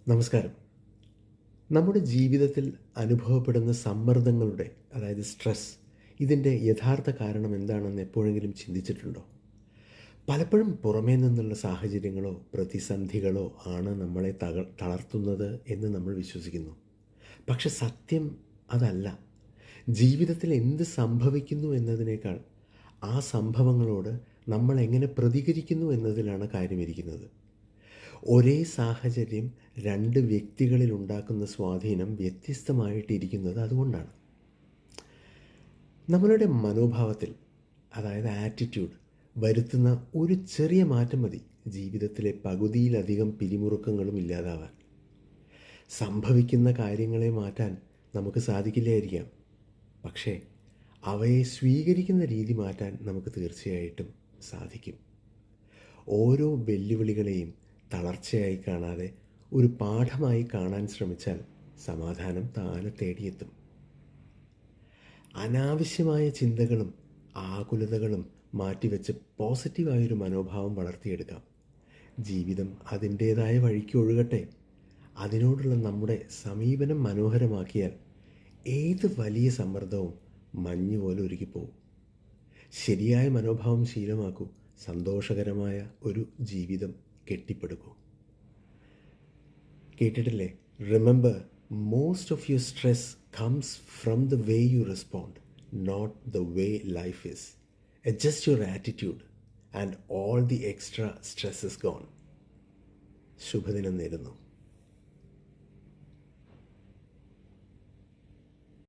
നമസ്കാരം. നമ്മുടെ ജീവിതത്തിൽ അനുഭവപ്പെടുന്ന സമ്മർദ്ദങ്ങളുടെ, അതായത് സ്ട്രെസ്, ഇതിൻ്റെ യഥാർത്ഥ കാരണം എന്താണെന്ന് എപ്പോഴെങ്കിലും ചിന്തിച്ചിട്ടുണ്ടോ? പലപ്പോഴും പുറമേ നിന്നുള്ള സാഹചര്യങ്ങളോ പ്രതിസന്ധികളോ ആണ് നമ്മളെ തളർത്തുന്നത് എന്ന് നമ്മൾ വിശ്വസിക്കുന്നു. പക്ഷെ സത്യം അതല്ല. ജീവിതത്തിൽ എന്ത് സംഭവിക്കുന്നു എന്നതിനേക്കാൾ ആ സംഭവങ്ങളോട് നമ്മൾ എങ്ങനെ പ്രതികരിക്കുന്നു എന്നതിലാണ് കാര്യമിരിക്കുന്നത്. ഒരേ സാഹചര്യം രണ്ട് വ്യക്തികളിൽ ഉണ്ടാക്കുന്ന സ്വാധീനം വ്യത്യസ്തമായിട്ടിരിക്കുന്നത് അതുകൊണ്ടാണ്. നമ്മളുടെ മനോഭാവത്തിൽ, അതായത് ആറ്റിറ്റ്യൂഡ് വരുത്തുന്ന ഒരു ചെറിയ മാറ്റം മതി ജീവിതത്തിലെ പകുതിയിലധികം പിരിമുറുക്കങ്ങളും ഇല്ലാതാവാൻ. സംഭവിക്കുന്ന കാര്യങ്ങളെ മാറ്റാൻ നമുക്ക് സാധിക്കില്ലായിരിക്കാം, പക്ഷേ അവയെ സ്വീകരിക്കുന്ന രീതി മാറ്റാൻ നമുക്ക് തീർച്ചയായിട്ടും സാധിക്കും. ഓരോ വെല്ലുവിളികളെയും തളർച്ചയായി കാണാതെ ഒരു പാഠമായി കാണാൻ ശ്രമിച്ചാൽ സമാധാനം താനെ തേടിയെത്തും. അനാവശ്യമായ ചിന്തകളും ആകുലതകളും മാറ്റിവെച്ച് പോസിറ്റീവായൊരു മനോഭാവം വളർത്തിയെടുക്കാം. ജീവിതം അതിൻ്റേതായ വഴിക്ക് ഒഴുകട്ടെ. അതിനോടുള്ള നമ്മുടെ സമീപനം മനോഹരമാക്കിയാൽ ഏത് വലിയ സമ്മർദ്ദവും മഞ്ഞ് പോലെ ഉരുകിപ്പോവും. ശരിയായ മനോഭാവം ശീലമാക്കൂ. സന്തോഷകരമായ ഒരു ജീവിതം കെട്ടിപ്പടുക്കൂ. കേട്ടിട്ടില്ലേ? Remember, most of your stress comes from the way you respond, not the way life is. Adjust your attitude and all the extra stress is gone. ശുഭദിനം നേരുന്നു.